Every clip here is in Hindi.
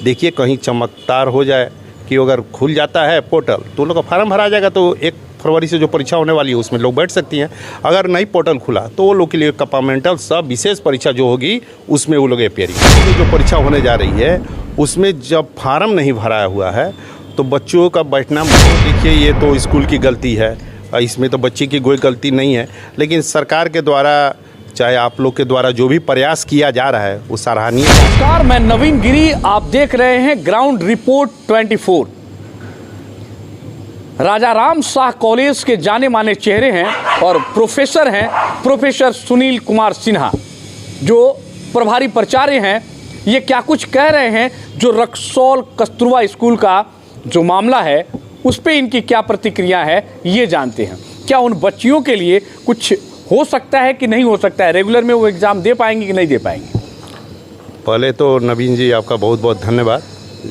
देखिए कहीं चमत्कार हो जाए कि अगर खुल जाता है पोर्टल तो लोग का फार्म भरा जाएगा, तो 1 फरवरी से जो परीक्षा होने वाली है उसमें लोग बैठ सकती हैं। अगर नहीं पोर्टल खुला तो वो लोग के लिए कंपार्टमेंटल सब विशेष परीक्षा जो होगी उसमें वो लोग अपियरिंग। जो परीक्षा होने जा रही है उसमें जब फार्म नहीं भराया हुआ है तो बच्चों का बैठना, देखिए ये तो स्कूल की गलती है, इसमें तो बच्चे की कोई गलती नहीं है, लेकिन सरकार के द्वारा चाहे आप लोग के द्वारा जो भी प्रयास किया जा रहा है वो सराहनीय है। नमस्कार, मैं नवीन गिरी, आप देख रहे हैं ग्राउंड रिपोर्ट 24। राजा राम शाह कॉलेज के जाने माने चेहरे हैं और प्रोफेसर हैं प्रोफेसर सुनील कुमार सिन्हा, जो प्रभारी प्राचार्य हैं। ये क्या कुछ कह रहे हैं, जो रक्सौल कस्तूरबा स्कूल का जो मामला है उस पे इनकी क्या प्रतिक्रिया है ये जानते हैं। क्या उन बच्चियों के लिए कुछ हो सकता है कि नहीं हो सकता है, रेगुलर में वो एग्ज़ाम दे पाएंगे कि नहीं दे पाएंगे? पहले तो नवीन जी आपका बहुत बहुत धन्यवाद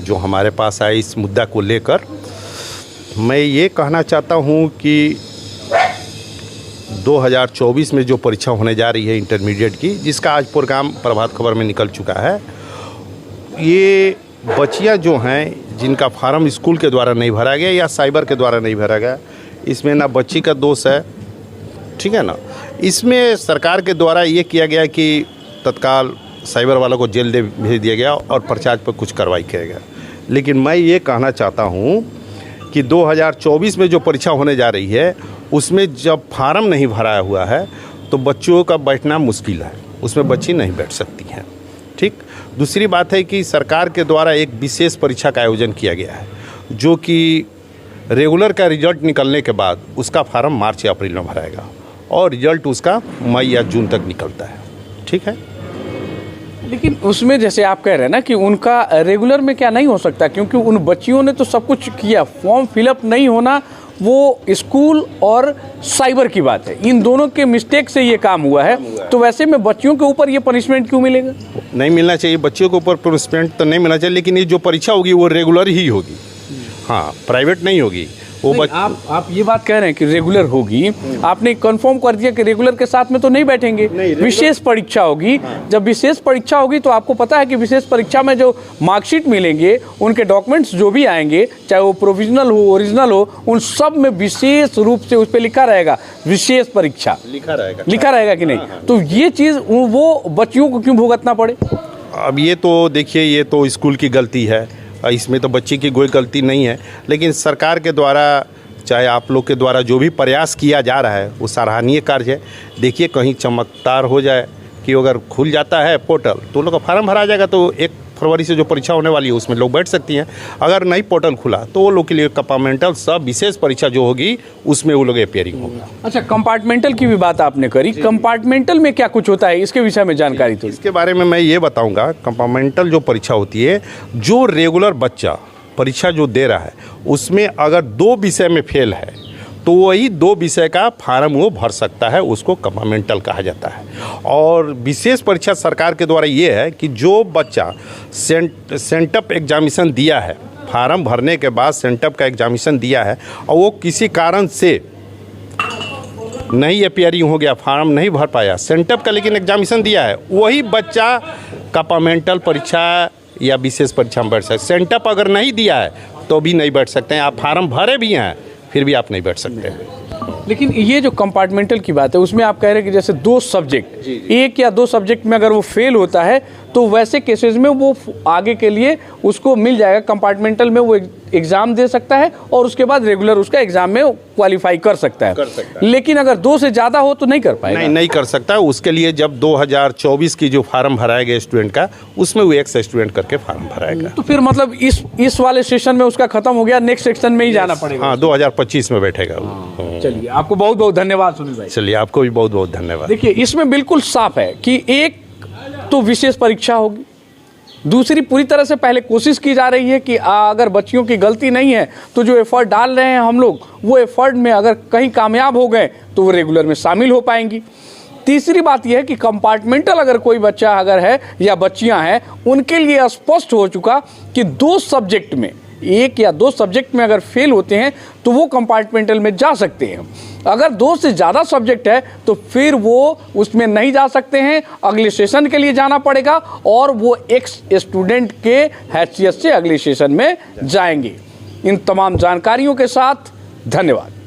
जो हमारे पास आए इस मुद्दा को लेकर। मैं ये कहना चाहता हूँ कि 2024 में जो परीक्षा होने जा रही है इंटरमीडिएट की, जिसका आज प्रोग्राम प्रभात खबर में निकल चुका है, ये बच्चियाँ जो हैं जिनका फार्म स्कूल के द्वारा नहीं भरा गया या साइबर के द्वारा नहीं भरा गया, इसमें ना बच्ची का दोष है, ठीक है ना। इसमें सरकार के द्वारा ये किया गया कि तत्काल साइबर वालों को जेल भेज दिया गया और प्रचार पर कुछ कार्रवाई किया गया। लेकिन मैं ये कहना चाहता हूँ कि 2024 में जो परीक्षा होने जा रही है उसमें जब फार्म नहीं भराया हुआ है तो बच्चों का बैठना मुश्किल है, उसमें बच्ची नहीं बैठ सकती हैं, ठीक। दूसरी बात है कि सरकार के द्वारा एक विशेष परीक्षा का आयोजन किया गया है, जो कि रेगुलर का रिजल्ट निकलने के बाद उसका फार्म मार्च या अप्रैल में भराएगा और रिजल्ट उसका मई या जून तक निकलता है, ठीक है। लेकिन उसमें जैसे आप कह रहे हैं ना कि उनका रेगुलर में क्या नहीं हो सकता, क्योंकि उन बच्चियों ने तो सब कुछ किया, फॉर्म फिलअप नहीं होना वो स्कूल और साइबर की बात है, इन दोनों के मिस्टेक से ये काम हुआ है। तो वैसे में बच्चियों के ऊपर ये पनिशमेंट क्यों मिलेगा? नहीं मिलना चाहिए, बच्चियों के ऊपर पनिशमेंट तो नहीं मिलना चाहिए, लेकिन ये जो परीक्षा होगी वो रेगुलर ही होगी, हाँ, प्राइवेट नहीं होगी वो। आप ये बात कह रहे हैं कि रेगुलर होगी, आपने कंफर्म कर दिया कि रेगुलर के साथ में तो नहीं बैठेंगे, विशेष परीक्षा होगी। जब विशेष परीक्षा होगी तो आपको पता है कि विशेष परीक्षा में जो मार्कशीट मिलेंगे, उनके डॉक्यूमेंट्स जो भी आएंगे, चाहे वो प्रोविजनल हो ओरिजिनल हो, उन सब में विशेष रूप से उस पर लिखा रहेगा विशेष परीक्षा, लिखा रहेगा कि नहीं? तो ये चीज़ वो बच्चियों को क्यों भुगतना पड़े? अब ये तो देखिए, ये तो स्कूल की गलती है, इसमें तो बच्चे की कोई गलती नहीं है, लेकिन सरकार के द्वारा चाहे आप लोग के द्वारा जो भी प्रयास किया जा रहा है वो सराहनीय कार्य है। देखिए कहीं चमत्कार हो जाए कि अगर खुल जाता है पोर्टल तो लोग का फार्म भरा जाएगा, तो 1 फरवरी से जो परीक्षा होने वाली है उसमें लोग बैठ सकती हैं। अगर नहीं पोर्टल खुला तो वो लोग के लिए कंपार्टमेंटल सब विशेष परीक्षा जो होगी उसमें वो लोग अपियरिंग होगा। अच्छा, कंपार्टमेंटल की भी बात आपने करी, कंपार्टमेंटल में क्या कुछ होता है, इसके विषय में जानकारी तो इसके बारे में मैं ये बताऊंगा। कंपार्टमेंटल जो परीक्षा होती है, जो रेगुलर बच्चा परीक्षा जो दे रहा है उसमें अगर 2 विषय में फेल है तो वही 2 विषय का फार्म वो भर सकता है, उसको कंपार्टमेंटल कहा जाता है। और विशेष परीक्षा सरकार के द्वारा ये है कि जो बच्चा सेंटअप एग्जामिनेशन दिया है, फार्म भरने के बाद सेंटअप का एग्जामिनेशन दिया है और वो किसी कारण से नहीं अपियरिंग हो गया, फार्म नहीं भर पाया, सेंटअप का लेकिन एग्जामिनेशन दिया है, वही बच्चा कंपार्टमेंटल परीक्षा या विशेष परीक्षा में बैठ सकते। सेंटअप अगर नहीं दिया है तो भी नहीं बैठ सकते हैं, आप फार्म भरे भी हैं फिर भी आप नहीं बैठ सकते हैं। लेकिन ये जो कंपार्टमेंटल की बात है उसमें आप कह रहे हैं कि जैसे 2 सब्जेक्ट, 1 या 2 सब्जेक्ट में अगर वो फेल होता है तो वैसे केसेस में वो आगे के लिए उसको मिल जाएगा, कंपार्टमेंटल में वो एग्ज़ाम दे सकता है और उसके बाद रेगुलर उसका एग्ज़ाम में क्वालिफाई कर सकता है। लेकिन अगर 2 से ज़्यादा हो तो नहीं कर पाएगा। नहीं कर सकता। उसके लिए जब 2024 की जो फार्म भराएगा स्टूडेंट का, उसमें वो 1 स्टूडेंट करके फार्म भराएगा। तो फिर मतलब इस वाले सेशन में उसका खत्म हो गया, नेक्स्ट सेक्शन में ही जाना पड़ेगा। हाँ, 2025 में बैठेगा। चलिए, आपको बहुत बहुत धन्यवाद सुनील भाई। चलिए, आपको भी बहुत बहुत धन्यवाद। देखिए, इसमें बिल्कुल साफ है कि एक तो विशेष परीक्षा होगी, दूसरी पूरी तरह से पहले कोशिश की जा रही है कि अगर बच्चियों की गलती नहीं है तो जो एफर्ट डाल रहे हैं हम लोग, वो एफर्ट में अगर कहीं कामयाब हो गए तो वो रेगुलर में शामिल हो पाएंगी। तीसरी बात यह है कि कंपार्टमेंटल अगर कोई बच्चा अगर है या बच्चियां हैं, उनके लिए स्पष्ट हो चुका कि 2 सब्जेक्ट में एक या दो सब्जेक्ट में अगर फेल होते हैं तो वो कंपार्टमेंटल में जा सकते हैं। अगर 2 से ज़्यादा सब्जेक्ट है तो फिर वो उसमें नहीं जा सकते हैं, अगले सेशन के लिए जाना पड़ेगा और वो एक्स स्टूडेंट के हैसियत से अगले सेशन में जाएंगे। इन तमाम जानकारियों के साथ धन्यवाद।